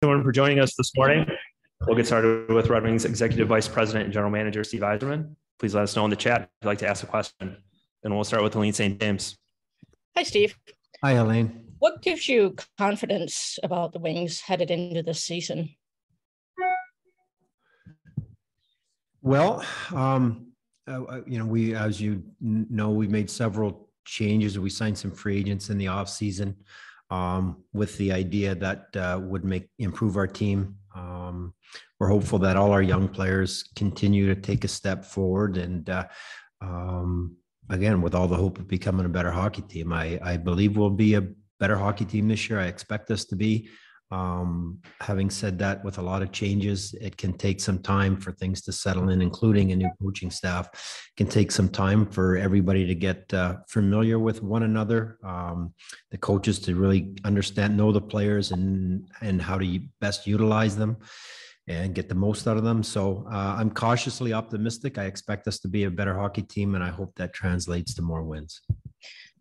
Everyone for joining us this morning. We'll get started with Red Wings Executive Vice President and General Manager Steve Yzerman. Please let us know in the chat if you'd like to ask a question. And we'll start with Helene St. James. Hi, Steve. Hi, Helene. What gives you confidence about the Wings headed into this season? Well, we, as you know, we made several changes. We signed some free agents in the off season with the idea that would improve our team. We're hopeful that all our young players continue to take a step forward, and again, with all the hope of becoming a better hockey team. I believe we'll be a better hockey team this year. I expect us to be. Having said that, with a lot of changes, it can take some time for things to settle in, including a new coaching staff. It can take some time for everybody to get familiar with one another, the coaches to really know the players and how to best utilize them and get the most out of them. So I'm cautiously optimistic. I expect us to be a better hockey team, and I hope that translates to more wins.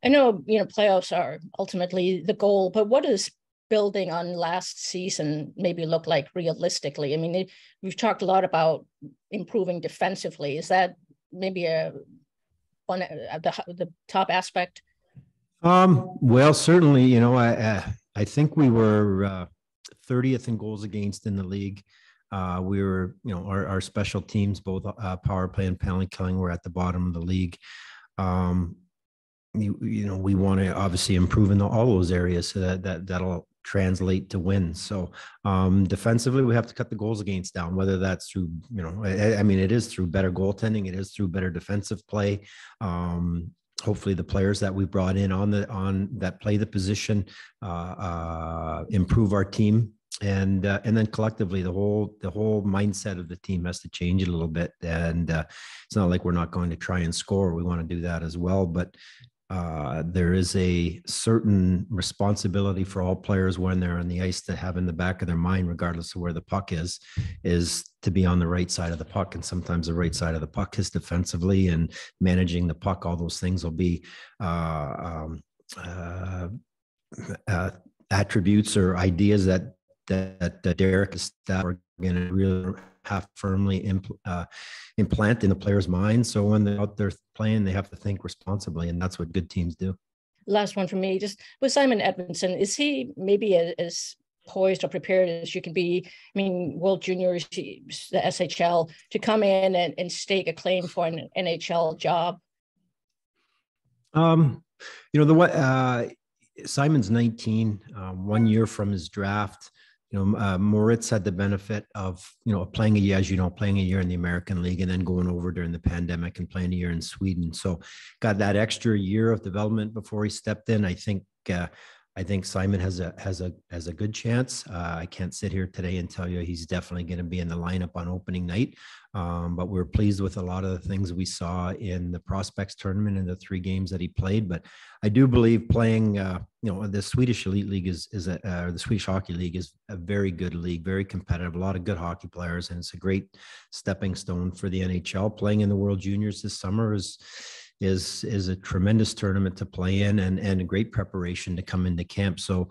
I know, playoffs are ultimately the goal, but what does building on last season maybe look like realistically? I mean, we've talked a lot about improving defensively. Is that maybe the top aspect? Well, certainly, I think we were 30th in goals against in the league. We were, our special teams, both power play and penalty killing, were at the bottom of the league. We want to obviously improve in all those areas so that'll translate to wins. So defensively, we have to cut the goals against down, whether that's through, it is through better goaltending. It is through better defensive play. Hopefully the players that we brought in on that play the position improve our team. And then collectively, the whole mindset of the team has to change a little bit. And it's not like we're not going to try and score. We want to do that as well. But there is a certain responsibility for all players when they're on the ice to have in the back of their mind, regardless of where the puck is to be on the right side of the puck. And sometimes the right side of the puck is defensively, and managing the puck. All those things will be attributes or ideas that Derek is going to really have firmly implant in the player's mind. So when they're out there playing, they have to think responsibly, and that's what good teams do. Last one for me, just with Simon Edmondson, is he maybe as poised or prepared as you can be? I mean, World Juniors, the SHL, to come in and stake a claim for an NHL job? Simon's 19, 1 year from his draft. Moritz had the benefit of, playing a year in the American League, and then going over during the pandemic and playing a year in Sweden. So got that extra year of development before he stepped in. I think Simon has a good chance. I can't sit here today and tell you he's definitely going to be in the lineup on opening night. But we're pleased with a lot of the things we saw in the prospects tournament and the 3 games that he played. But I do believe playing, the Swedish Elite League the Swedish Hockey League is a very good league, very competitive, a lot of good hockey players, and it's a great stepping stone for the NHL. Playing in the World Juniors this summer is a tremendous tournament to play in, and a great preparation to come into camp. So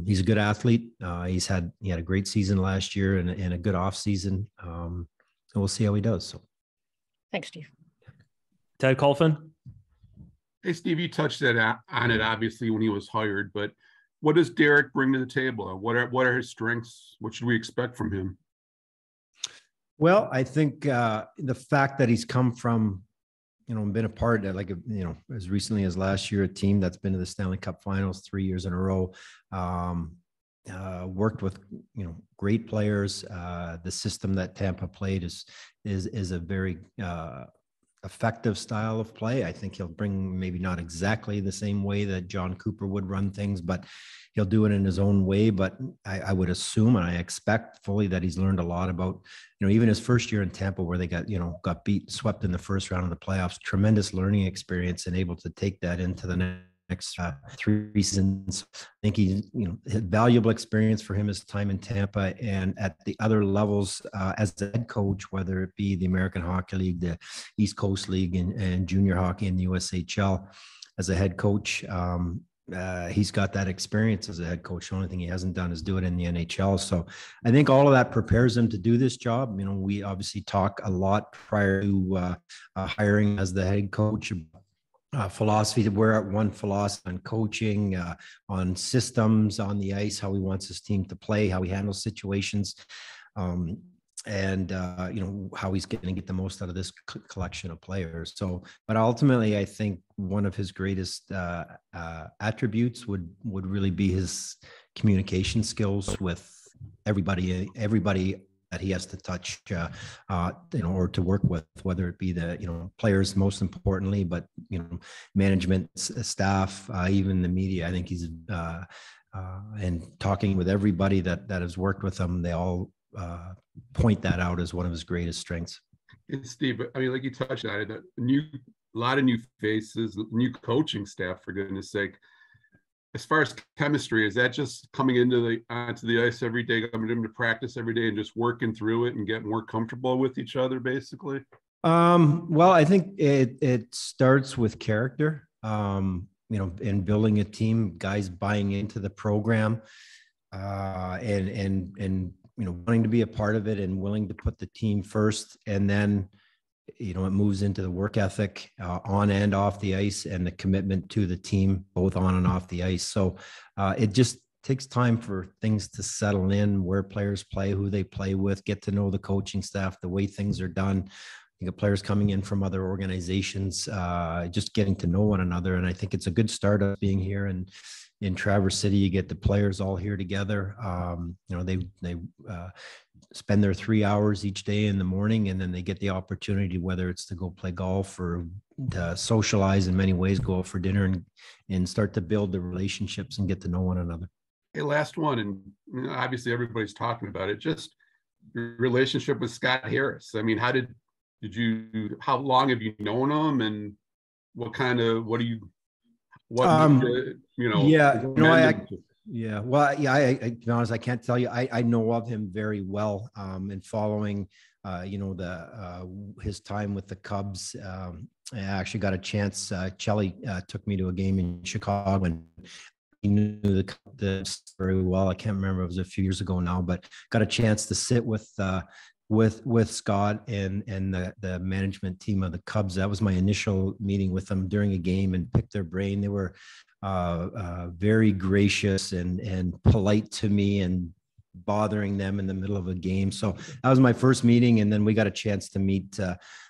he's a good athlete. He had a great season last year and a good off season. And we'll see how he does. So, thanks, Steve. Ted Colfin. Hey, Steve, you touched on it obviously when he was hired, but what does Derek bring to the table? What are his strengths? What should we expect from him? Well, I think the fact that he's come from, been a part of, as recently as last year, a team that's been to the Stanley Cup Finals 3 years in a row, worked with, great players. The system that Tampa played is a very effective style of play. I think he'll bring maybe not exactly the same way that John Cooper would run things, but he'll do it in his own way. But I would assume, and I expect fully, that he's learned a lot about, even his first year in Tampa, where they got swept in the first round of the playoffs. Tremendous learning experience, and able to take that into the next 3 seasons. I think he's, valuable experience for him, his time in Tampa, and at the other levels as the head coach, whether it be the American Hockey League, the East Coast League, and junior hockey in the USHL. As a head coach, he's got that experience as a head coach. The only thing he hasn't done is do it in the NHL. So I think all of that prepares him to do this job. You know, we obviously talk a lot prior to hiring as the head coach. Philosophy, we're at one philosophy on coaching, on systems on the ice, how he wants his team to play, how he handles situations, and you know, how he's going to get the most out of this collection of players. So, but ultimately, I think one of his greatest attributes would really be his communication skills with everybody that he has to touch, you know, or to work with, whether it be the, you know, players most importantly, but, you know, management, staff, even the media. I think he's, and talking with everybody that has worked with him, they all point that out as one of his greatest strengths. And Steve, I mean, like you touched on it, a lot of new faces, new coaching staff, for goodness sake. As far as chemistry, is that just coming onto the ice every day, coming into practice every day and just working through it and getting more comfortable with each other, basically? Well, I think it starts with character, you know, in building a team, guys buying into the program, and you know, wanting to be a part of it and willing to put the team first. And then, you know, it moves into the work ethic on and off the ice, and the commitment to the team, both on and off the ice. So it just takes time for things to settle in, where players play, who they play with, get to know the coaching staff, the way things are done. You got players coming in from other organizations, just getting to know one another. And I think it's a good start of being here. And in Traverse City, you get the players all here together. You know, they spend their 3 hours each day in the morning, and then they get the opportunity, whether it's to go play golf or to socialize in many ways, go out for dinner and start to build the relationships and get to know one another. Hey, last one, and you know, obviously everybody's talking about it, just your relationship with Scott Harris. I mean, how long have you known him, and what do you you know? Yeah, no, yeah, well, yeah, I to be honest, I can't tell you. I know of him very well, and following, you know, his time with the Cubs. I actually got a chance. Chelly took me to a game in Chicago, and he knew the Cubs very well. I can't remember; it was a few years ago now, but got a chance to sit with Scott and the management team of the Cubs. That was my initial meeting with them during a game, and picked their brain. They were very gracious and polite to me, and bothering them in the middle of a game. So that was my first meeting. And then we got a chance to meet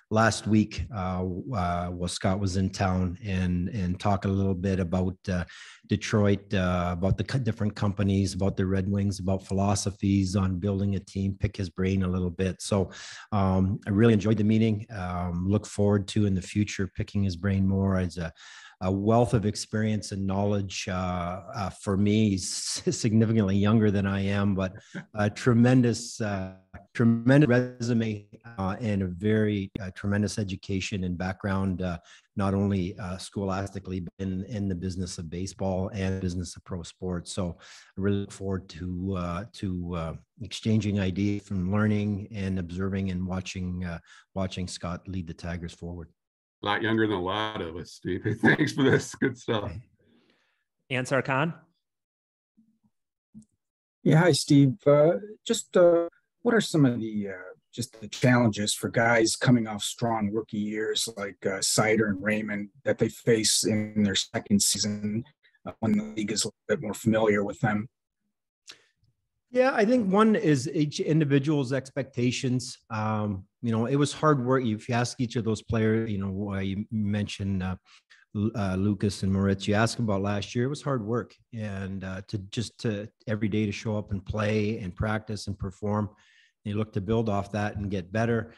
last week while Scott was in town, and talk a little bit about Detroit, about the different companies, about the Red Wings, about philosophies on building a team, pick his brain a little bit. So I really enjoyed the meeting. Look forward to in the future picking his brain more. As a wealth of experience and knowledge. For me, he's significantly younger than I am, but a tremendous resume, and a very tremendous education and background, not only scholastically, but in the business of baseball and business of pro sports. So I really look forward to exchanging ideas, from learning and observing and watching Scott lead the Tigers forward. A lot younger than a lot of us, Steve. Thanks for this. Good stuff. Ansar Khan. Yeah, hi, Steve. What are some of the challenges for guys coming off strong rookie years like Sider and Raymond that they face in their second season when the league is a little bit more familiar with them? Yeah, I think one is each individual's expectations. You know, it was hard work. If you ask each of those players, you know, you mentioned Lucas and Moritz, you ask about last year, it was hard work. And to every day to show up and play and practice and perform. You look to build off that and get better.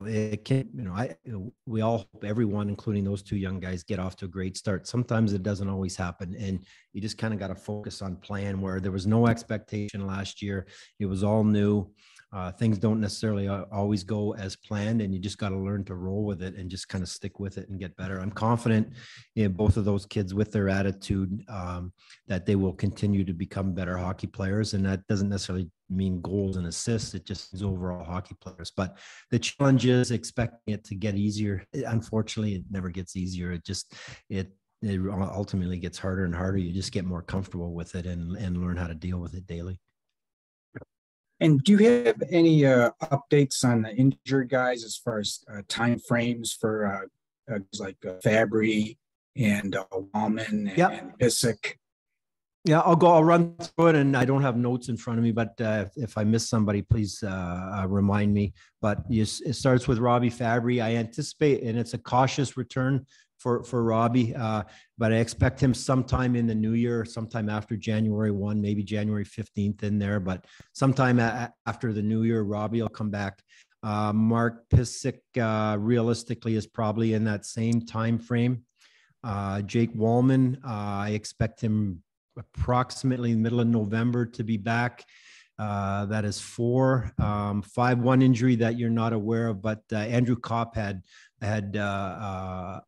It can, you know, we all hope everyone, including those two young guys, get off to a great start. Sometimes it doesn't always happen, and you just kind of got to focus on playing where there was no expectation last year. It was all new. Things don't necessarily always go as planned, and you just got to learn to roll with it and just kind of stick with it and get better. I'm confident in both of those kids with their attitude, that they will continue to become better hockey players. And that doesn't necessarily mean goals and assists. It just means overall hockey players. But the challenge is expecting it to get easier. Unfortunately, it never gets easier. it ultimately gets harder and harder. You just get more comfortable with it and learn how to deal with it daily. And do you have any updates on the injured guys as far as time frames for like Fabry and Wallman and Bissek? Yeah, I'll run through it, and I don't have notes in front of me, but if I miss somebody, please remind me. But it starts with Robbie Fabry. I anticipate, and it's a cautious return for Robbie, but I expect him sometime in the new year, sometime after January 1, maybe January 15th in there, but sometime after the new year, Robbie will come back. Mark Pysyk realistically is probably in that same time frame. Jake Wallman, I expect him approximately middle of November to be back. That is 4. 5-1 injury that you're not aware of, but Andrew Kopp had abdominal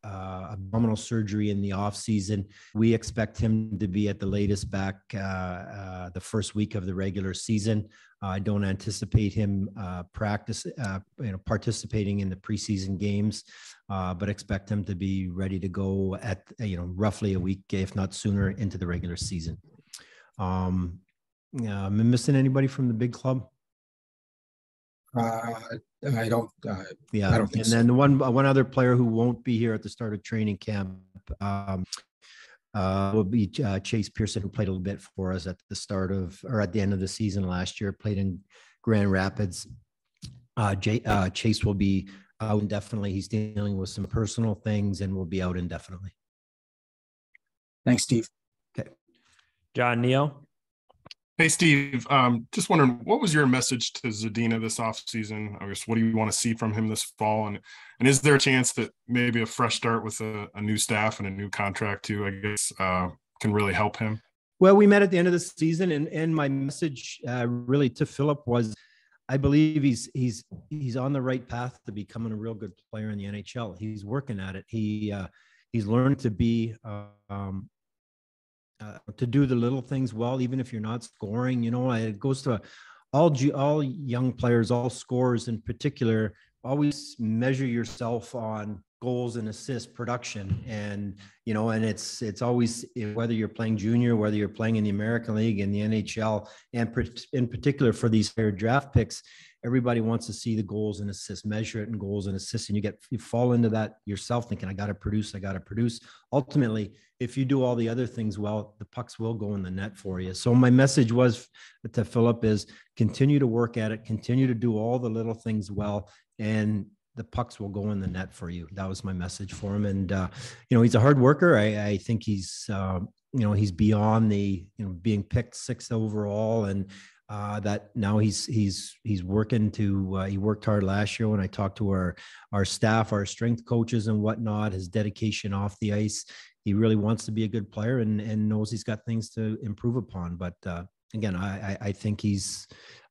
surgery in the off season. We expect him to be at the latest back the first week of the regular season. I don't anticipate him participating in the preseason games, but expect him to be ready to go at roughly a week, if not sooner, into the regular season. Am I missing anybody from the big club? I don't. Yeah, I don't think and then one other player who won't be here at the start of training camp will be Chase Pearson, who played a little bit for us at the start of or at the end of the season last year. Played in Grand Rapids. Chase will be out indefinitely. He's dealing with some personal things and will be out indefinitely. Thanks, Steve. Okay, John Neo. Hey, Steve, just wondering, what was your message to Zadina this offseason? I guess, what do you want to see from him this fall? And is there a chance that maybe a fresh start with a new staff and a new contract too, I guess, can really help him? Well, we met at the end of the season, and my message really to Philip was, I believe he's on the right path to becoming a real good player in the NHL. He's working at it. He's learned to be to do the little things well, even if you're not scoring. It goes to all young players, all scorers in particular. Always measure yourself on goals and assist production, and it's always, whether you're playing junior, whether you're playing in the American League, in the NHL, and in particular for these higher draft picks, everybody wants to see the goals and assists, measure it in goals and assists, and you fall into that yourself, thinking I got to produce. Ultimately, if you do all the other things well, the pucks will go in the net for you. So my message was to Philip is continue to work at it, continue to do all the little things well, and the pucks will go in the net for you. That was my message for him. And, he's a hard worker. I think he's beyond the, being picked 6th overall, and that now he's working to, he worked hard last year when I talked to our staff, our strength coaches and whatnot, his dedication off the ice. He really wants to be a good player and knows he's got things to improve upon. But again, I think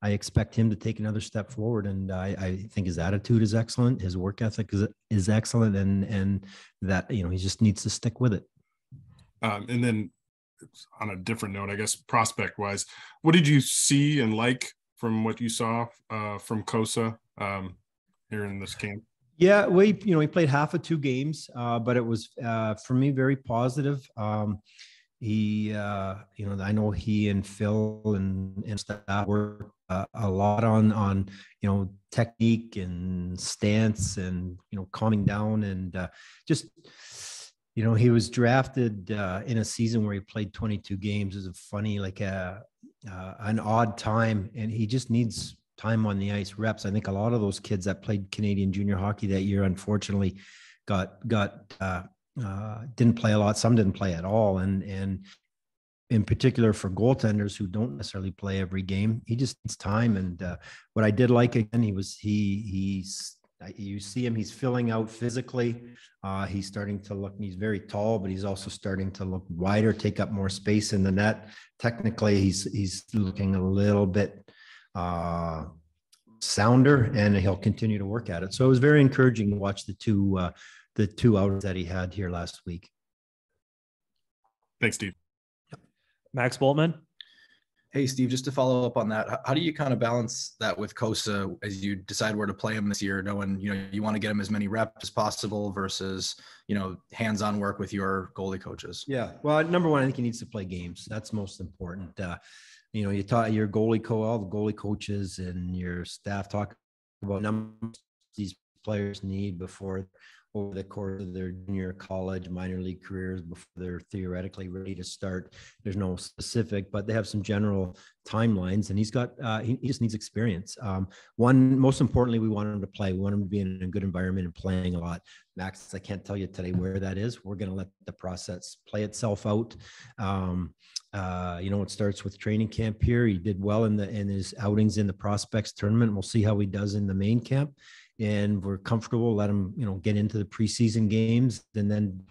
I expect him to take another step forward, and I think his attitude is excellent. His work ethic is excellent, and that, he just needs to stick with it. And then on a different note, I guess, prospect wise, what did you see and like from what you saw from Kosa here in this camp? Yeah, he played half of 2 games, but it was for me very positive. He, I know he and Phil and staff work a lot on technique and stance and calming down, and just he was drafted in a season where he played 22 games. It was funny, like an odd time, and he just needs time on the ice, reps. I think a lot of those kids that played Canadian junior hockey that year, unfortunately, didn't play a lot. Some didn't play at all, and in particular for goaltenders who don't necessarily play every game, he just needs time. And what I did like, again, you see him, he's filling out physically. He's starting to look, he's very tall, but he's also starting to look wider, take up more space in the net. Technically, he's looking a little bit sounder, and he'll continue to work at it. So it was very encouraging to watch the two outings that he had here last week. Thanks, Steve. Max Boltman. Hey, Steve, just to follow up on that, how do you kind of balance that with Kosa as you decide where to play him this year, knowing, you want to get him as many reps as possible versus, hands-on work with your goalie coaches? Yeah. Well, number one, I think he needs to play games. That's most important. You taught your all the goalie coaches and your staff talk about numbers these players need over the course of their junior college, minor league careers, before they're theoretically ready to start. There's no specific, but they have some general timelines, and he just needs experience. Most importantly, we want him to play. We want him to be in a good environment and playing a lot. Max, I can't tell you today where that is. We're going to let the process play itself out. It starts with training camp here. He did well in his outings in the prospects tournament. We'll see how he does in the main camp, and we're comfortable. Let him, get into the preseason games, and then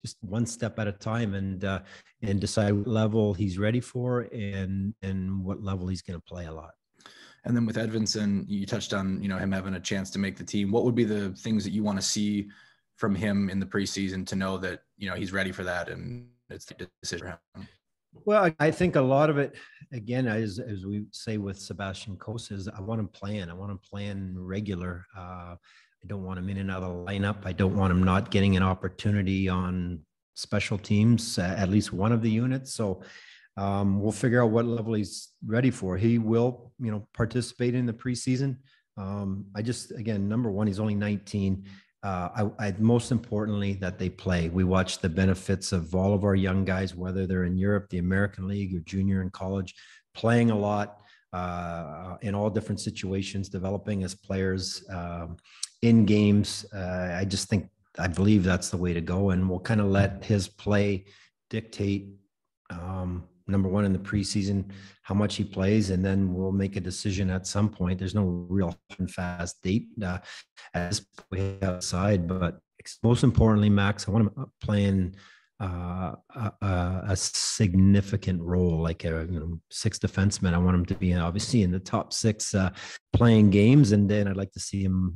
just one step at a time, and decide what level he's ready for and what level he's going to play a lot. And then with Edvinsson, you touched on, him having a chance to make the team. What would be the things that you want to see from him in the preseason to know that, he's ready for that and it's the decision for him? Well, I think a lot of it, again, as we say with Sebastian Kosa, is I want him playing. I want him playing regular. I don't want him in and out of the lineup. I don't want him not getting an opportunity on special teams, at least one of the units. So we'll figure out what level he's ready for. He will, participate in the preseason. Number one, he's only 19. Most importantly, that they play. We watch the benefits of all of our young guys, whether they're in Europe, the American League, or junior and college, playing a lot in all different situations, developing as players in games. I believe that's the way to go, and we'll kind of let his play dictate, number one, in the preseason, how much he plays, and then we'll make a decision at some point. There's no real fast date as we outside, but most importantly, Max, I want him playing a significant role, like a sixth defenseman. I want him to be obviously in the top six, playing games, and then I'd like to see him,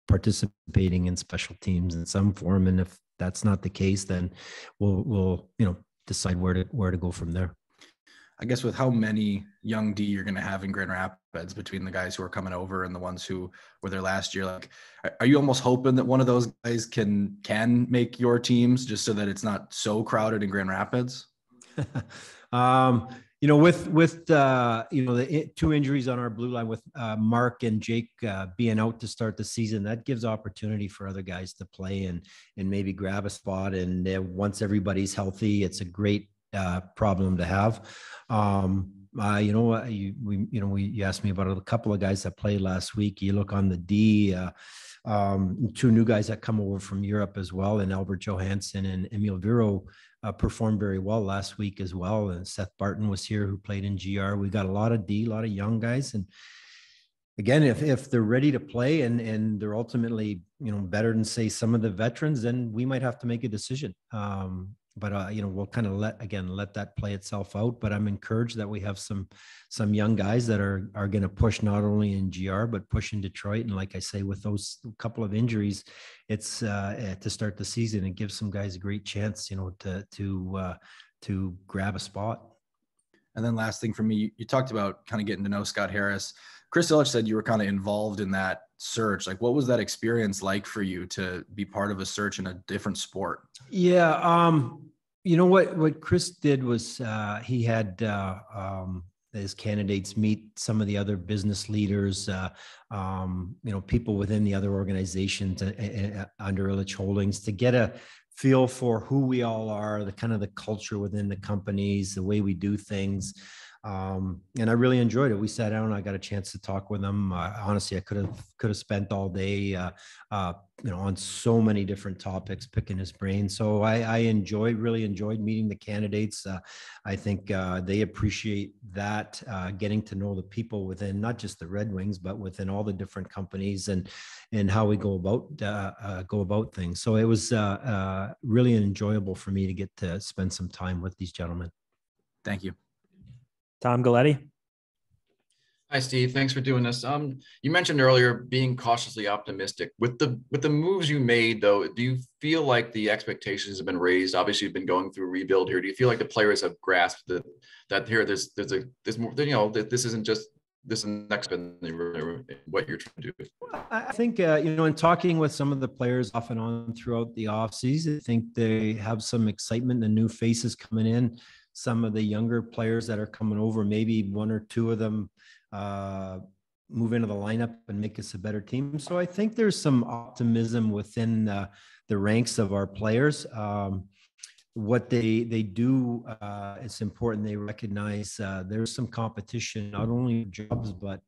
participating in special teams in some form. And if that's not the case, then we'll decide where to go from there. I guess with how many young D you're going to have in Grand Rapids, between the guys who are coming over and the ones who were there last year, like, are you almost hoping that one of those guys can make your teams, just so that it's not so crowded in Grand Rapids? With the two injuries on our blue line, with Mark and Jake being out to start the season, that gives opportunity for other guys to play and maybe grab a spot. And once everybody's healthy, it's a great problem to have. You asked me about a couple of guys that played last week. You look on the D, two new guys that come over from Europe as well, and Albert Johansson and Emil Viro performed very well last week as well. And Seth Barton was here, who played in GR. We got a lot of D, a lot of young guys. And again, if they're ready to play and they're ultimately, better than, say, some of the veterans, then we might have to make a decision. But we'll kind of let that play itself out. But I'm encouraged that we have some young guys that are going to push not only in GR, but push in Detroit. And like I say, with those couple of injuries, it's to start the season, it gives some guys a great chance, to grab a spot. And then last thing for me, you talked about kind of getting to know Scott Harris. Chris Illich said you were kind of involved in that search. Like, what was that experience like for you to be part of a search in a different sport? Yeah. What Chris did was he had his candidates meet some of the other business leaders, people within the other organizations under Illich Holdings, to get a feel for who we all are, the kind of the culture within the companies, the way we do things. And I really enjoyed it. We sat down and I got a chance to talk with him. Honestly, I could have spent all day, on so many different topics, picking his brain. So I really enjoyed meeting the candidates. I think they appreciate that, getting to know the people within not just the Red Wings, but within all the different companies and how we go about things. So it was really enjoyable for me to get to spend some time with these gentlemen. Thank you. Tom Galletti. Hi, Steve. Thanks for doing this. You mentioned earlier being cautiously optimistic. With the moves you made, though, do you feel like the expectations have been raised? Obviously, you've been going through a rebuild here. Do you feel like the players have grasped that here there's more, that this isn't just this is next in what you're trying to do? I think, in talking with some of the players off and on throughout the offseason, I think they have some excitement and new faces coming in. Some of the younger players that are coming over, maybe one or two of them move into the lineup and make us a better team. So I think there's some optimism within the ranks of our players. What they do, it's important they recognize there's some competition, not only jobs, but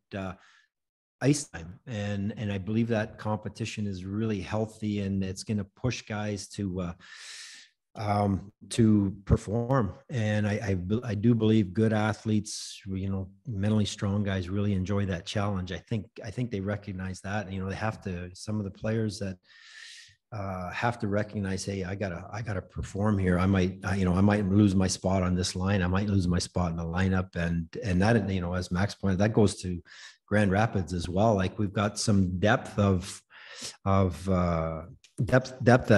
ice time. And I believe that competition is really healthy, and it's going to push guys to perform. And I do believe good athletes, mentally strong guys really enjoy that challenge. I think they recognize that. They have to, some of the players that have to recognize, hey, I gotta perform here. I might lose my spot on this line. I might lose my spot in the lineup. And that, as Max pointed, that goes to Grand Rapids as well. Like, we've got some depth depth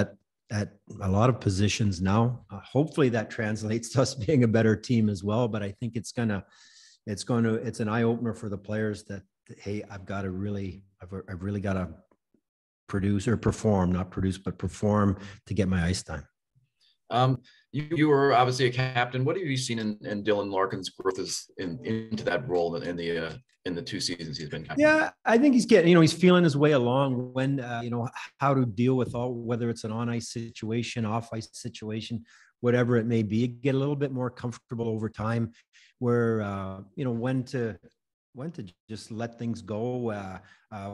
at a lot of positions now. Hopefully that translates to us being a better team as well. But I think it's an eye opener for the players that, hey, I've really got to produce or perform, not produce, but perform to get my ice time. You were obviously a captain. What have you seen in Dylan Larkin's growth into that role in the 2 seasons he's been captain? Yeah, I think he's getting, he's feeling his way along when, how to deal with whether it's an on ice situation, off ice situation, whatever it may be, get a little bit more comfortable over time where, when to just let things go,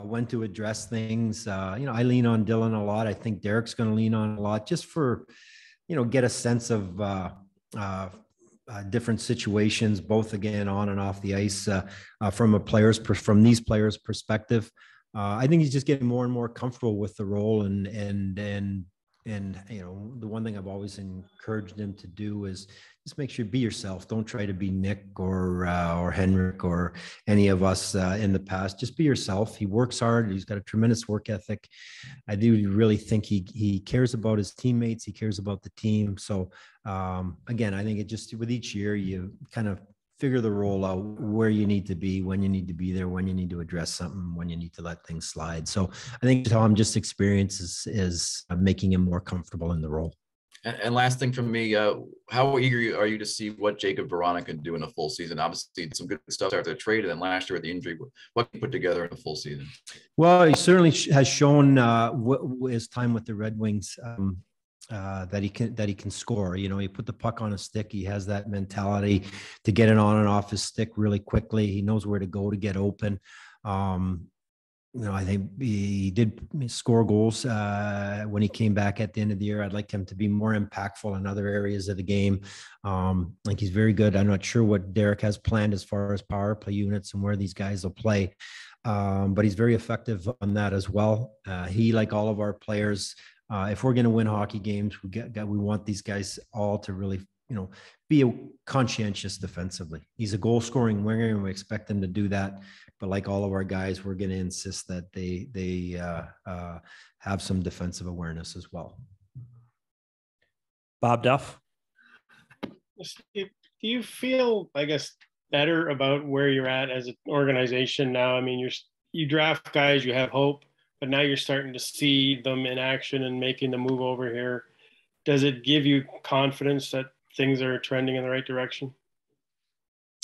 when to address things. I lean on Dylan a lot. I think Derek's going to lean on a lot just for, get a sense of different situations, both again on and off the ice, from these players' perspective. I think he's just getting more and more comfortable with the role, and the one thing I've always encouraged him to do is just make sure, be yourself. Don't try to be Nick or Henrik or any of us in the past. Just be yourself. He works hard. He's got a tremendous work ethic. I do really think he cares about his teammates. He cares about the team. So again, I think it just, with each year, you kind of figure the role out, where you need to be, when you need to be there, when you need to address something, when you need to let things slide. So I think Tom, just experience is making him more comfortable in the role. And last thing from me, how eager are you to see what Jacob Verana can do in a full season? Obviously, some good stuff after the trade, and then last year with the injury. What can he put together in a full season? Well, he certainly has shown his time with the Red Wings that he can score. He put the puck on a stick. He has that mentality to get it on and off his stick really quickly. He knows where to go to get open. I think he did score goals when he came back at the end of the year. I'd like him to be more impactful in other areas of the game. Like, he's very good. I'm not sure what Derek has planned as far as power play units and where these guys will play, but he's very effective on that as well. He, like all of our players, if we're going to win hockey games, we want these guys all to really, be conscientious defensively. He's a goal-scoring winger, and we expect him to do that. But like all of our guys, we're going to insist that they have some defensive awareness as well. Bob Duff. Do you feel, I guess, better about where you're at as an organization now? I mean, you draft guys, you have hope, but now you're starting to see them in action and making the move over here. Does it give you confidence that things are trending in the right direction?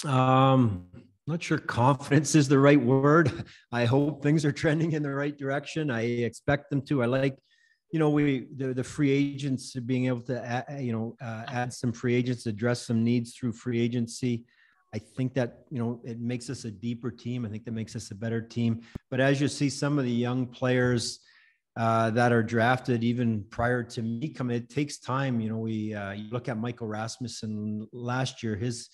Not sure confidence is the right word. I hope things are trending in the right direction. I expect them to. I like, the free agents, being able to add some free agents, address some needs through free agency. I think that, it makes us a deeper team. I think that makes us a better team. But as you see, some of the young players that are drafted even prior to me coming, it takes time. You look at Michael Rasmussen last year, his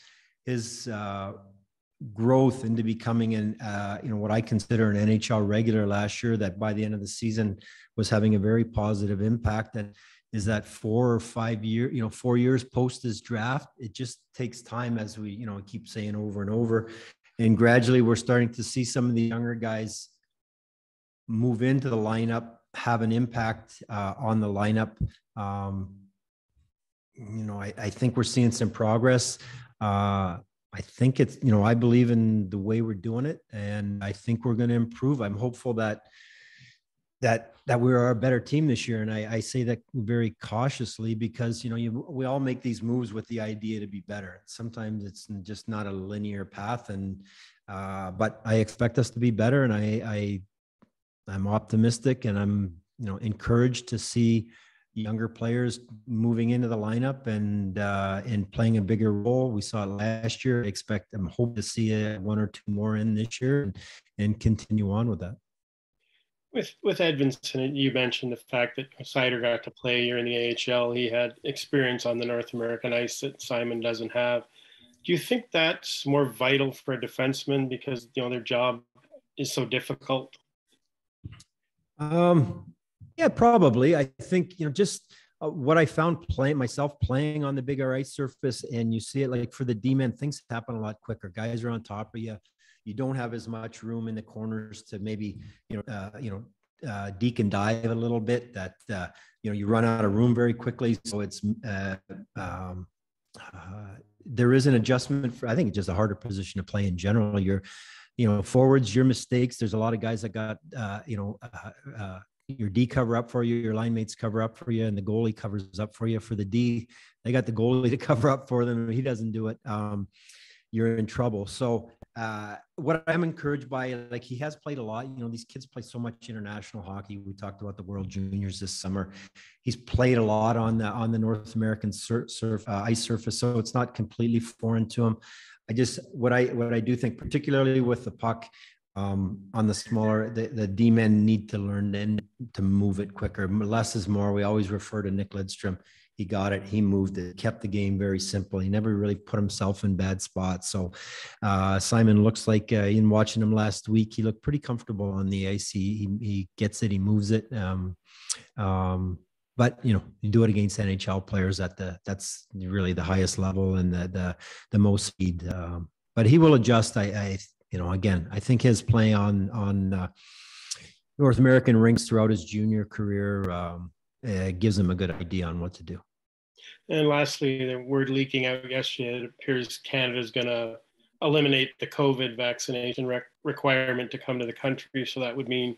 growth into becoming what I consider an NHL regular last year, that by the end of the season was having a very positive impact. That is that 4 or 5 year, 4 years post his draft. It just takes time, as we, keep saying over and over. and gradually we're starting to see some of the younger guys move into the lineup, have an impact on the lineup. I think we're seeing some progress. I think it's, I believe in the way we're doing it, and I think we're going to improve. I'm hopeful that we are a better team this year. And I say that very cautiously because, we all make these moves with the idea to be better. Sometimes it's just not a linear path. But I expect us to be better. And I'm optimistic, and I'm, encouraged to see younger players moving into the lineup and playing a bigger role. We saw it last year. I'm hoping to see one or two more in this year and continue on with that. With Edvinsson, you mentioned the fact that Seider got to play here in the AHL. He had experience on the North American ice that Simon doesn't have. Do you think that's more vital for a defenseman because, their job is so difficult? Yeah, probably. I think, just what I found playing on the bigger ice surface, and you see it like for the D-men, things happen a lot quicker. Guys are on top of you. You don't have as much room in the corners to maybe, deke and dive a little bit. That you run out of room very quickly. So it's there is an adjustment for. I think it's just a harder position to play in general. Forwards, your mistakes. There's a lot of guys that got your D cover up for you, your line mates cover up for you, and the goalie covers up for you. For the D, they got the goalie to cover up for them. If he doesn't do it, you're in trouble. So what I'm encouraged by, like, he has played a lot. These kids play so much international hockey. We talked about the World Juniors this summer. He's played a lot on the North American ice surface, so it's not completely foreign to him. What I do think, particularly with the puck, on the smaller, the D-men need to learn then to move it quicker. Less is more. We always refer to Nick Lidstrom. He got it. He moved it, kept the game very simple. He never really put himself in bad spots. So Simon looks like, in watching him last week, he looked pretty comfortable on the ice. He gets it. He moves it. But you do it against NHL players that's really the highest level and the most speed. But he will adjust. Again, I think his play on North American rinks throughout his junior career gives him a good idea on what to do. And lastly, the word leaking out yesterday, it appears Canada is going to eliminate the COVID vaccination requirement to come to the country. So that would mean,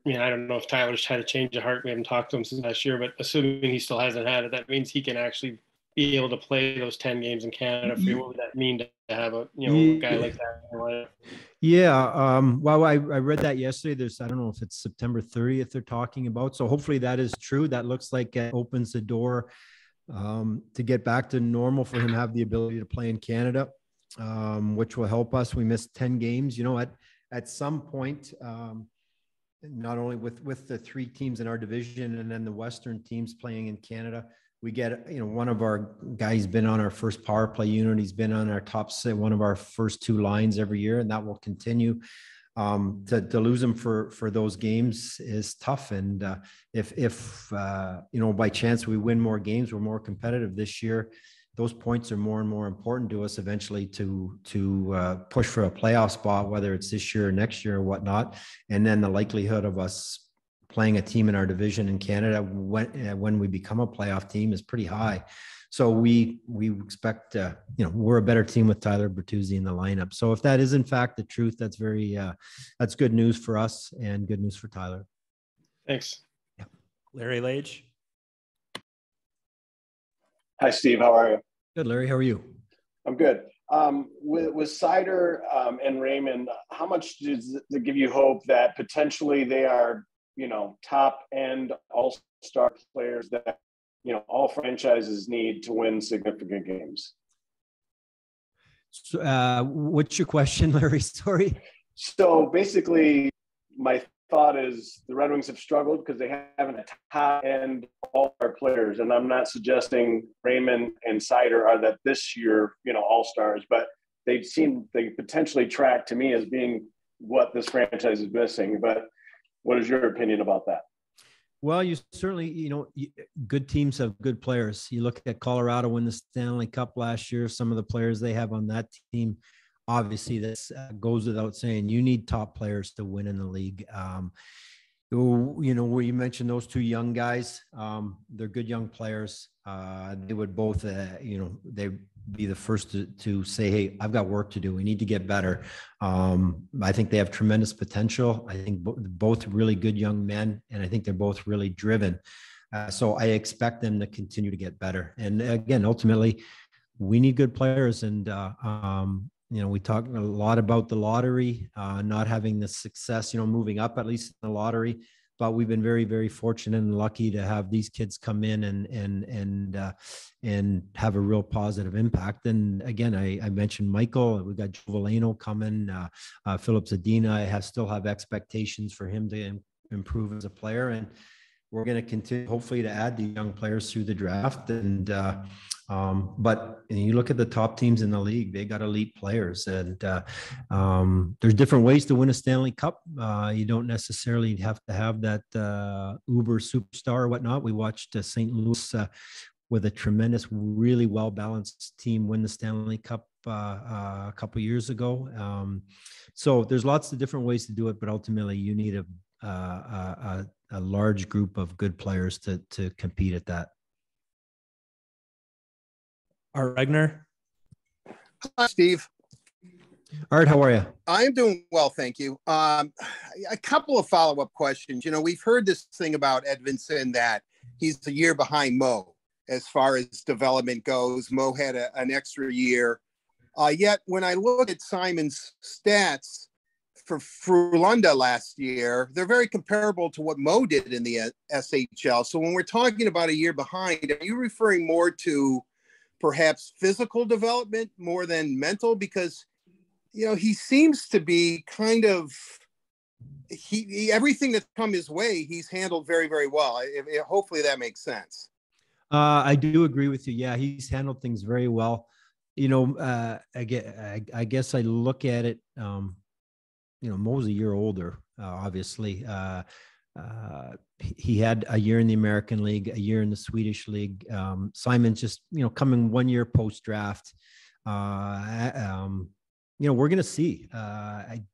I don't know if Tyler's had a change of heart. We haven't talked to him since last year, but assuming he still hasn't had it, that means he can actually be able to play those 10 games in Canada. What would that mean to have a guy like that? Yeah. Well, I read that yesterday. I don't know if it's September 30th they're talking about. So hopefully that is true. That looks like it opens the door to get back to normal for him to have the ability to play in Canada, which will help us. We missed 10 games, at some point, not only with the three teams in our division and then the Western teams playing in Canada. We get, one of our guys been on our first power play unit. He's been on our top set, one of our first two lines every year, and that will continue. To lose him for those games is tough. And if by chance we win more games, we're more competitive this year. Those points are more and more important to us eventually to push for a playoff spot, whether it's this year or next year or whatnot. And then the likelihood of us playing a team in our division in Canada when we become a playoff team is pretty high. So we expect, we're a better team with Tyler Bertuzzi in the lineup. So if that is in fact the truth, that's that's good news for us and good news for Tyler. Thanks. Yeah. Larry Lage. Hi, Steve. How are you? Good, Larry. How are you? I'm good. With Seider and Raymond, how much does it give you hope that potentially they are, top end all-star players that, all franchises need to win significant games? So, what's your question, Larry? Sorry. So basically, my thought is the Red Wings have struggled because they haven't a top end all-star players, and I'm not suggesting Raymond and Seider are that this year, all-stars, but they potentially track to me as being what this franchise is missing. But what is your opinion about that? Well, you certainly, good teams have good players. You look at Colorado win the Stanley Cup last year, some of the players they have on that team obviously this goes without saying. You need top players to win in the league. Where you mentioned those two young guys, they're good young players. They would both, they'd be the first to say, hey, I've got work to do. We need to get better. I think they have tremendous potential. I think both really good young men, and I think they're both really driven. So I expect them to continue to get better. And again, ultimately, we need good players. And, we talk a lot about the lottery, not having the success, moving up at least in the lottery. But we've been very, very fortunate and lucky to have these kids come in and have a real positive impact. And again, I mentioned Michael. We got Joe Valeno coming, Philip Zadina. I still have expectations for him to improve as a player, and we're going to continue, hopefully, to add the young players through the draft. And but you look at the top teams in the league; they got elite players, and there's different ways to win a Stanley Cup. You don't necessarily have to have that uber superstar or whatnot. We watched St. Louis with a tremendous, really well balanced team win the Stanley Cup a couple of years ago. So there's lots of different ways to do it, but ultimately, you need a large group of good players to compete at that. Art Regner. Hi, Steve. Art, how are you? I'm doing well, thank you. A couple of follow-up questions. We've heard this thing about Edvinsson that he's a year behind Mo as far as development goes. Mo had an extra year. Yet when I look at Simon's stats for Frölunda last year, they're very comparable to what Mo did in the SHL. So when we're talking about a year behind, are you referring more to perhaps physical development more than mental? Because, he seems to be kind of, everything that's come his way, he's handled very, very well. Hopefully that makes sense. I do agree with you. Yeah, he's handled things very well. I guess I look at it, Mo's a year older, obviously. He had a year in the American League, a year in the Swedish League. Simon's just, coming 1 year post-draft. We're going to see. I'm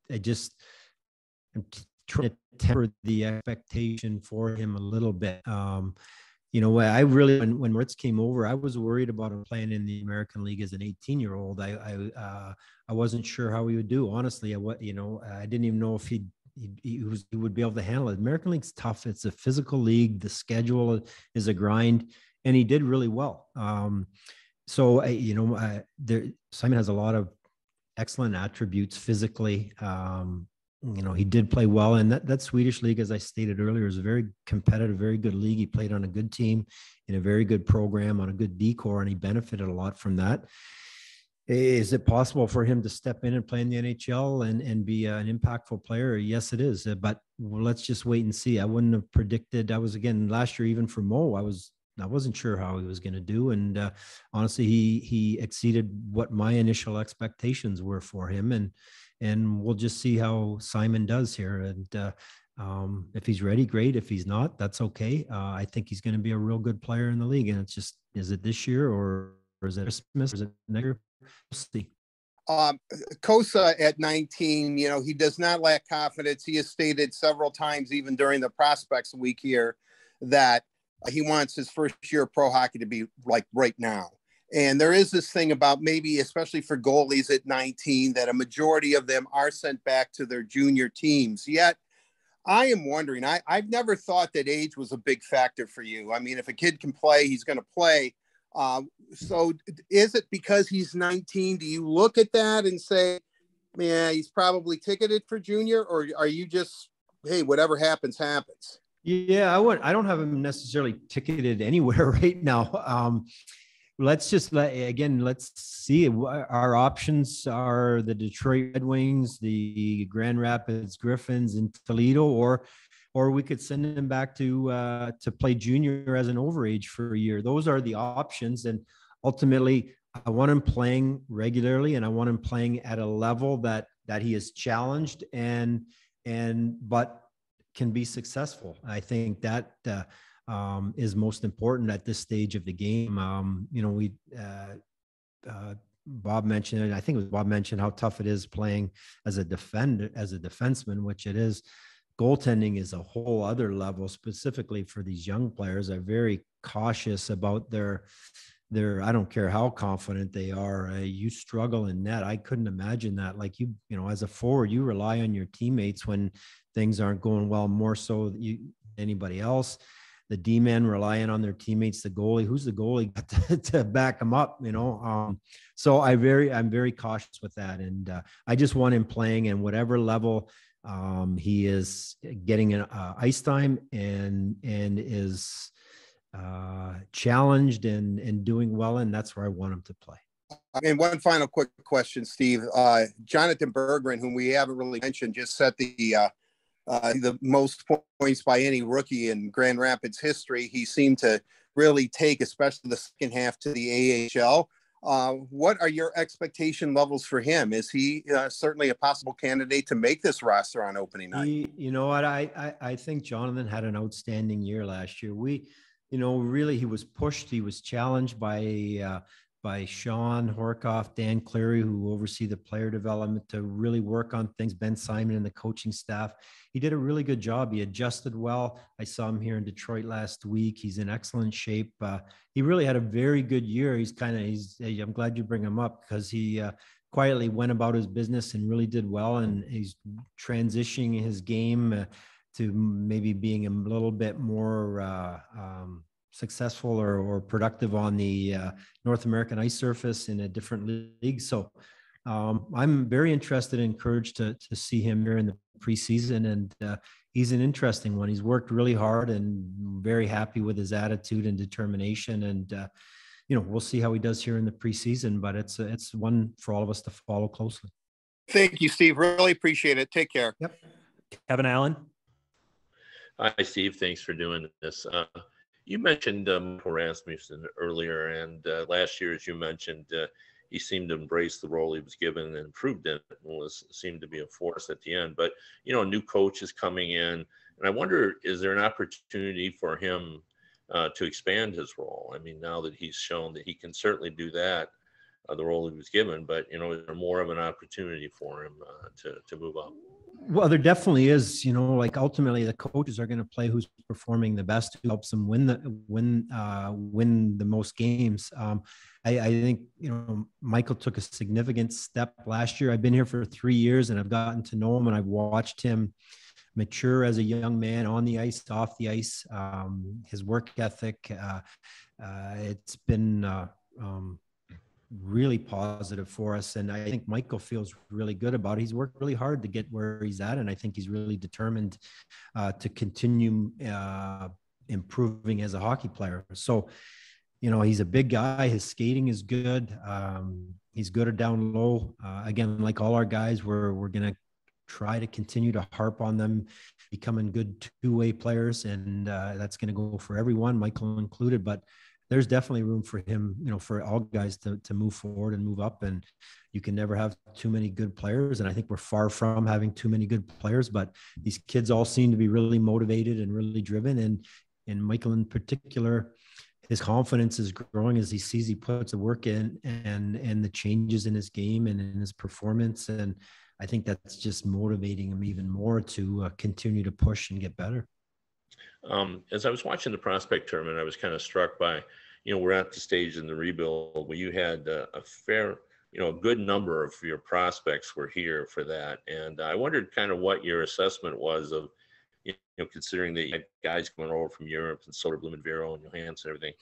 trying to temper the expectation for him a little bit. I really, when Moritz came over, I was worried about him playing in the American League as an 18-year-old. I wasn't sure how he would do. Honestly, I didn't even know if he would be able to handle it. American League's tough. It's a physical league. The schedule is a grind, and he did really well. Simon has a lot of excellent attributes physically. He did play well, and that Swedish league, as I stated earlier, is a very competitive, very good league. He played on a good team in a very good program on a good decor, and he benefited a lot from that. Is it possible for him to step in and play in the NHL and be an impactful player? Yes, it is. But let's just wait and see. I wouldn't have predicted. Last year, even for Mo, I wasn't sure how he was going to do. And honestly, he exceeded what my initial expectations were for him. And we'll just see how Simon does here. And if he's ready, great. If he's not, that's okay. I think he's going to be a real good player in the league. And it's just, is it this year or is it Christmas? Is it next year? We'll see. Kosa at 19, he does not lack confidence. He has stated several times, even during the prospects week here, that he wants his first year of pro hockey to be like right now. And there is this thing about, maybe especially for goalies at 19, that a majority of them are sent back to their junior teams. Yet I am wondering, I've never thought that age was a big factor for you. I mean, if a kid can play, he's going to play. So is it because he's 19? Do you look at that and say, man, he's probably ticketed for junior? Or are you just, hey, whatever happens, happens? Yeah, I don't have him necessarily ticketed anywhere right now. Let's see. Our options are the Detroit Red Wings, the Grand Rapids Griffins, and Toledo, or we could send him back to play junior as an overage for a year. Those are the options. And ultimately, I want him playing regularly, and I want him playing at a level that he is challenged but can be successful. I think that is most important at this stage of the game. Bob mentioned it. I think it was Bob mentioned how tough it is playing as a defenseman, which it is. Goaltending is a whole other level, specifically for these young players. Are very cautious about their, I don't care how confident they are. You struggle in net. I couldn't imagine that. Like you know, as a forward, you rely on your teammates when things aren't going well, more so than anybody else. The D-men relying on their teammates, the goalie, who's the goalie to back them up, you know? So I'm very cautious with that. And I just want him playing and whatever level he is getting an ice time and is challenged and doing well. And that's where I want him to play. And one final quick question, Steve. Jonathan Berggren, whom we haven't really mentioned, just set the most points by any rookie in Grand Rapids history. He seemed to really take, especially the second half, to the AHL. What are your expectation levels for him? Is he certainly a possible candidate to make this roster on opening night? You know what? I think Jonathan had an outstanding year last year. Really, he was pushed. He was challenged by Sean Horkoff, Dan Cleary, who oversee the player development, to really work on things. Ben Simon and the coaching staff. He did a really good job. He adjusted well. I saw him here in Detroit last week. He's in excellent shape. He really had a very good year. I'm glad you bring him up because he quietly went about his business and really did well. And he's transitioning his game to maybe being a little bit more successful or productive on the North American ice surface in a different league. So I'm very interested and encouraged to see him here in the preseason. And he's an interesting one. He's worked really hard and very happy with his attitude and determination. And, we'll see how he does here in the preseason, but it's one for all of us to follow closely. Thank you, Steve. Really appreciate it. Take care. Yep. Kevin Allen. Hi, Steve. Thanks for doing this. You mentioned Rasmussen earlier, and last year, as you mentioned, he seemed to embrace the role he was given and improved it, and seemed to be a force at the end. But a new coach is coming in, and I wonder, is there an opportunity for him to expand his role? I mean, now that he's shown that he can certainly do that, the role he was given, but is there more of an opportunity for him to move up? Well, there definitely is. Ultimately, the coaches are going to play who's performing the best, who helps them win the most games. I think Michael took a significant step last year. I've been here for 3 years, and I've gotten to know him, and I've watched him mature as a young man on the ice, off the ice. His work ethic, it's been really positive for us. And I think Michael feels really good about it. He's worked really hard to get where he's at. And I think he's really determined to continue improving as a hockey player. So, he's a big guy. His skating is good. He's good at down low. Again, like all our guys, we're going to try to continue to harp on them becoming good two-way players. And that's going to go for everyone, Michael included. But there's definitely room for him, for all guys to move forward and move up. And you can never have too many good players. And I think we're far from having too many good players, but these kids all seem to be really motivated and really driven. And Michael in particular, his confidence is growing as he puts the work in and the changes in his game and in his performance. And I think that's just motivating him even more to continue to push and get better. As I was watching the prospect tournament, I was kind of struck by, we're at the stage in the rebuild where you had a fair, a good number of your prospects were here for that. And I wondered kind of what your assessment was of, considering that you had guys coming over from Europe and Soderblom and Vero and Johansson and everything.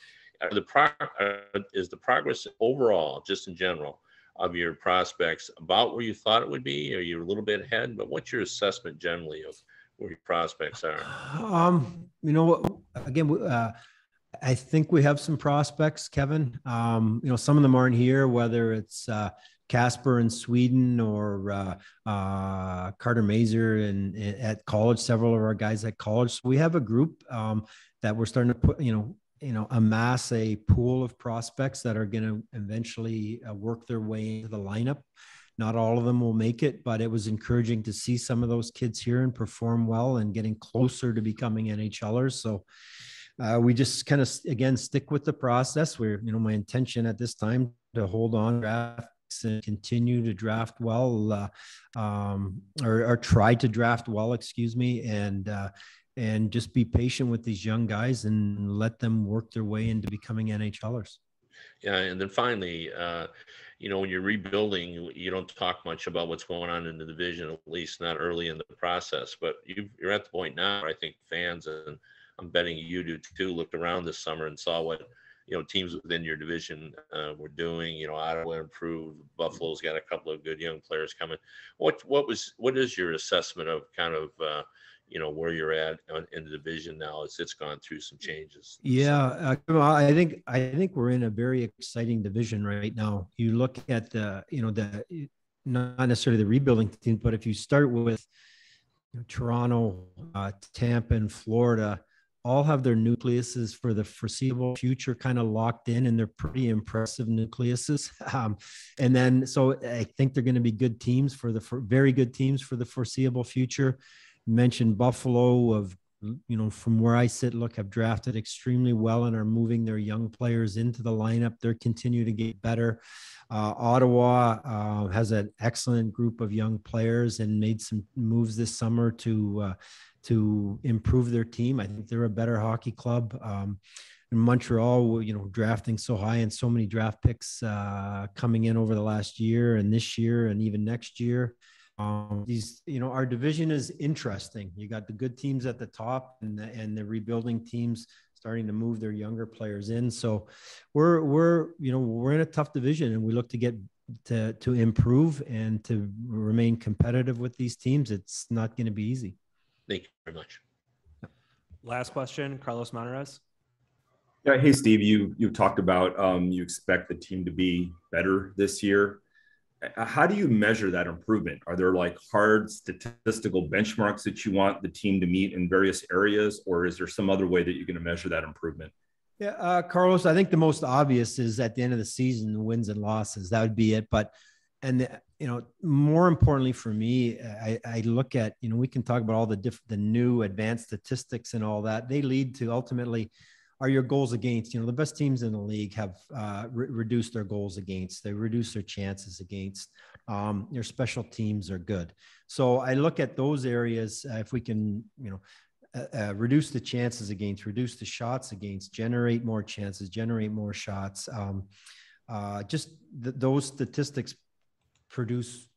Is the progress overall, just in general, of your prospects about where you thought it would be? Are you a little bit ahead? But what's your assessment generally of where your prospects are? Again, I think we have some prospects, Kevin. Some of them aren't here, whether it's Casper in Sweden or Carter Mazer at college, several of our guys at college. So we have a group that we're starting to put, amass a pool of prospects that are going to eventually work their way into the lineup. Not all of them will make it, but it was encouraging to see some of those kids here and perform well and getting closer to becoming NHLers. So we just kind of, again, stick with the process. My intention at this time to hold on, draft picks and continue to draft well, or try to draft well, excuse me, and just be patient with these young guys and let them work their way into becoming NHLers. Yeah, and then finally, when you're rebuilding, you don't talk much about what's going on in the division, at least not early in the process. But you're at the point now where I think fans, and I'm betting you do too, looked around this summer and saw what teams within your division were doing. Ottawa improved, Buffalo's got a couple of good young players coming. What is your assessment of kind of where you're at in the division now as it's gone through some changes? Yeah, I think we're in a very exciting division right now. You look at the not necessarily the rebuilding team, but if you start with Toronto, Tampa, and Florida, all have their nucleuses for the foreseeable future kind of locked in, and they're pretty impressive nucleuses. And then, so I think they're going to be good teams very good teams for the foreseeable future. You mentioned Buffalo, from where I sit, have drafted extremely well and are moving their young players into the lineup. They're continue to get better. Ottawa has an excellent group of young players and made some moves this summer to improve their team. I think they're a better hockey club. In Montreal, drafting so high and so many draft picks coming in over the last year and this year and even next year. Our division is interesting. You got the good teams at the top and the rebuilding teams starting to move their younger players in. So we're in a tough division, and we look to get to improve and to remain competitive with these teams. It's not going to be easy. Thank you very much. Last question, Carlos Monarez. Yeah, hey Steve, you talked about you expect the team to be better this year. How do you measure that improvement? Are there like hard statistical benchmarks that you want the team to meet in various areas, or is there some other way that you're going to measure that improvement? Yeah, Carlos, I think the most obvious is at the end of the season, the wins and losses. That would be it. But, more importantly for me, I look at, we can talk about all the new advanced statistics and all that. They lead to ultimately, are your goals against, the best teams in the league have reduced their goals against, they reduce their chances against, your special teams are good. So I look at those areas, if we can, reduce the chances against, reduce the shots against, generate more chances, generate more shots. Those statistics produce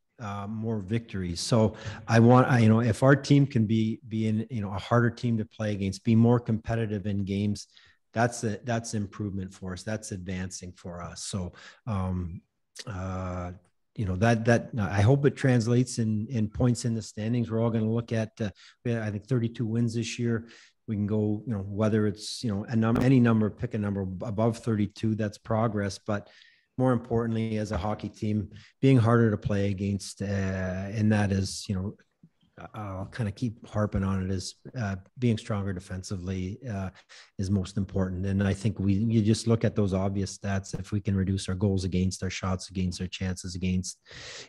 more victories. So I want, if our team can be in, a harder team to play against, be more competitive in games, that's improvement for us. That's advancing for us. So, that I hope it translates in points in the standings. We're all going to look at, I think 32 wins this year. We can go, whether it's, any number, pick a number above 32, that's progress. But more importantly, as a hockey team, being harder to play against, and that is, I'll kind of keep harping on it, is being stronger defensively is most important. And I think you just look at those obvious stats. If we can reduce our goals against, our shots against, our chances against,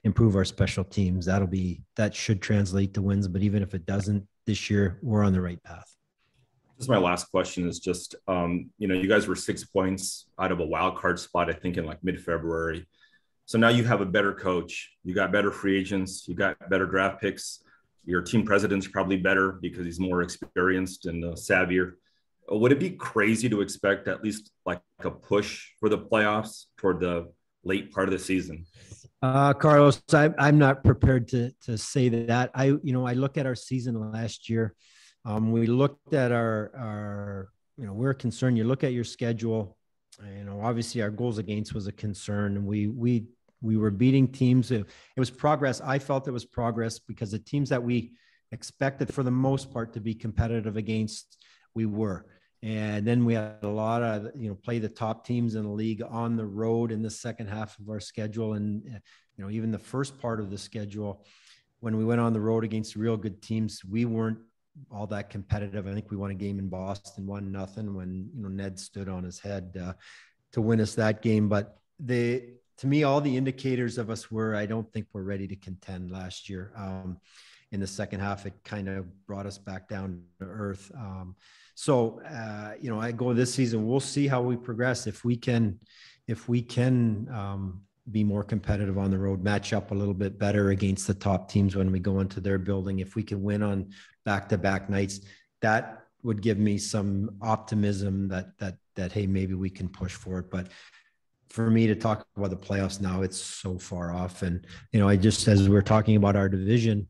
improve our special teams, that should translate to wins. But even if it doesn't this year, we're on the right path. This is my last question is just, you guys were 6 points out of a wild card spot, I think in like mid-February. So now you have a better coach, you got better free agents, you got better draft picks. Your team president's probably better because he's more experienced and savvier. Would it be crazy to expect at least like a push for the playoffs toward the late part of the season? Carlos, I'm not prepared to say that. I look at our season last year. We looked at our we're concerned. You look at your schedule, obviously our goals against was a concern, and we were beating teams. It was progress. I felt it was progress because the teams that we expected for the most part to be competitive against, we were. And then we had a lot of, play the top teams in the league on the road in the second half of our schedule. And, even the first part of the schedule, when we went on the road against real good teams, we weren't all that competitive. I think we won a game in Boston, 1-0, when, Ned stood on his head to win us that game. But to me, all the indicators of us were, I don't think we're ready to contend last year. In the second half, it kind of brought us back down to earth. I go this season, we'll see how we progress. If we can, be more competitive on the road, match up a little bit better against the top teams when we go into their building. If we can win on back-to-back nights, that would give me some optimism that hey, maybe we can push for it. But for me to talk about the playoffs now, it's so far off. And, you know, I just, as we're talking about our division,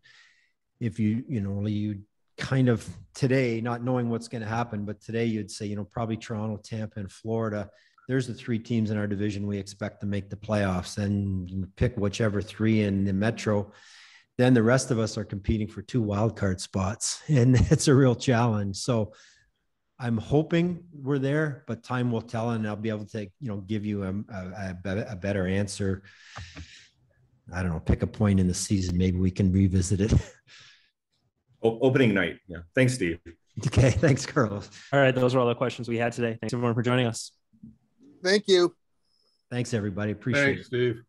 if you kind of today, not knowing what's going to happen, but today you'd say, you know, probably Toronto, Tampa, and Florida, there's the three teams in our division we expect to make the playoffs, and pick whichever three in the Metro. Then the rest of us are competing for 2 wildcard spots, and it's a real challenge. So I'm hoping we're there, but time will tell, and I'll be able to, you know, give you a better answer. I don't know, pick a point in the season. Maybe we can revisit it. Opening night. Yeah. Thanks, Steve. Okay. Thanks, Carlos. All right. Those are all the questions we had today. Thanks everyone for joining us. Thank you. Thanks, everybody. Appreciate it. Thanks, Steve.